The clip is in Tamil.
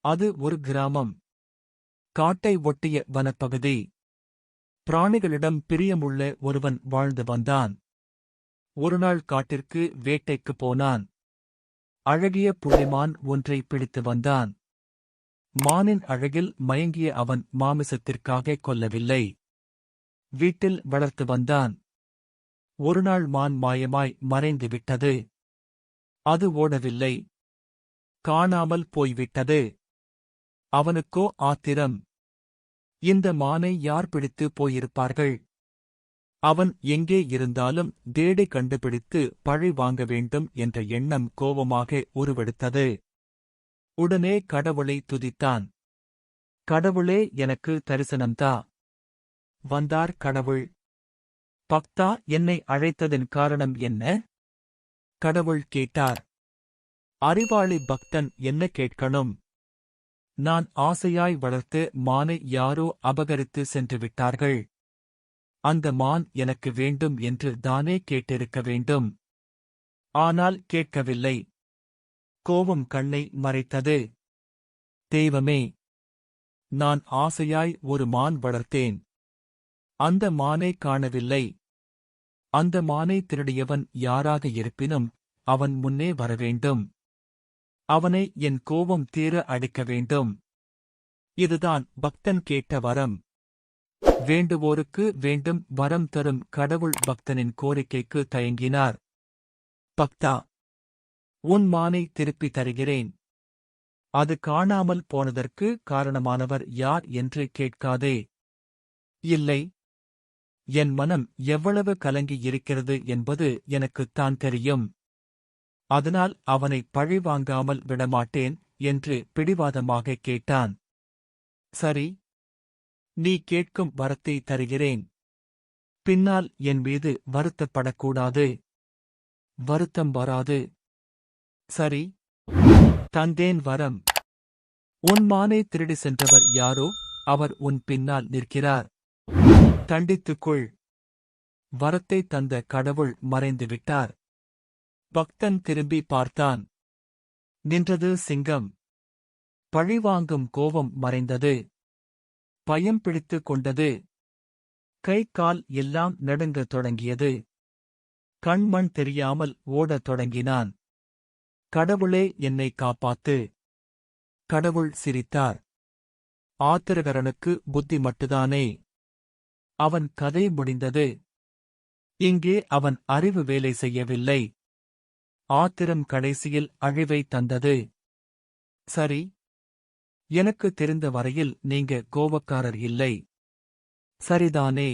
அது ஒரு கிராமம். காட்டை ஒட்டிய வனப்பகுதி. பிராணிகளிடம் பிரியமுள்ள ஒருவன் வாழ்ந்து வந்தான். ஒருநாள் காட்டிற்கு வேட்டைக்குப் போனான். அழகிய புள்ளிமான் ஒன்றை பிடித்து வந்தான். மானின் அழகில் மயங்கிய அவன் மாமிசத்திற்காக கொல்லவில்லை. வீட்டில் வளர்த்து வந்தான். ஒருநாள் மான் மாயமாய் மறைந்துவிட்டது. அது ஓடவில்லை. காணாமல் போய்விட்டது. அவனுக்கோ ஆத்திரம். இந்த மானை யார் பிடித்து போயிருப்பார்கள்? அவன் எங்கே இருந்தாலும் தேடி கண்டுபிடித்து பழி வாங்க வேண்டும் என்ற எண்ணம் கோபமாக உருவெடுத்தது. உடனே கடவுளை துதித்தான். கடவுளே, எனக்கு தரிசனம்தா. வந்தார் கடவுள். பக்தா, என்னை அழைத்ததின் காரணம் என்ன? கடவுள் கேட்டார். அறிவாளி பக்தன் என்ன கேட்கணும்? நான் ஆசையாய் வளர்த்து மானை யாரோ அபகரித்து சென்று விட்டார்கள். அந்த மான் எனக்கு வேண்டும் என்று தானே கேட்டிருக்க வேண்டும். ஆனால் கேட்கவில்லை. கோபம் கண்ணை மறைத்தது. தெய்வமே, நான் ஆசையாய் ஒரு மான் வளர்த்தேன். அந்த மானை காணவில்லை. அந்த மானை திருடியவன் யாராக இருப்பினும் அவன் முன்னே வரவேண்டும். அவனை என் கோபம் தீர அடிக்க வேண்டும். இதுதான் பக்தன் கேட்ட வரம். வேண்டுவோருக்கு வேண்டும் வரம் தரும் கடவுள் பக்தனின் கோரிக்கைக்கு தயங்கினார். பக்தா, உன் மானை திருப்பி தருகிறேன். அது காணாமல் போனதற்கு காரணமானவர் யார் என்று கேட்காதே. இல்லை, என் மனம் எவ்வளவு கலங்கி இருக்கிறது என்பது எனக்குத்தான் தெரியும். அதனால் அவனை பழிவாங்காமல் விடமாட்டேன் என்று பிடிவாதமாக கேட்டான். சரி, நீ கேட்கும் வரத்தை தருகிறேன். பின்னால் என் மீது வருத்தப்படக்கூடாது. வருத்தம் வராது. சரி, தந்தேன் வரம். உன் மானை திருடி சென்றவர் யாரோ அவர் உன் பின்னால் நிற்கிறார். தண்டித்துக்கொள். வரத்தை தந்த கடவுள் மறைந்துவிட்டார். பக்தன் திரும்பி பார்த்தான். நின்றது சிங்கம். பழிவாங்கும் கோபம் மறைந்தது. பயம் பிடித்துக் கொண்டது. கை கால் எல்லாம் நடுங்கத் தொடங்கியது. கண்மண் தெரியாமல் ஓடத் தொடங்கினான். கடவுளே, என்னை காப்பாத்து. கடவுள் சிரித்தார். ஆத்திரகரனுக்கு புத்தி மட்டுதானே. அவன் கதை முடிந்தது. இங்கே அவன் அறிவு வேலை செய்யவில்லை. ஆத்திரம் கடைசியில் அழிவை தந்தது. சரி, எனக்கு தெரிந்த வரையில் நீங்க கோபக்காரர் இல்லை. சரிதானே?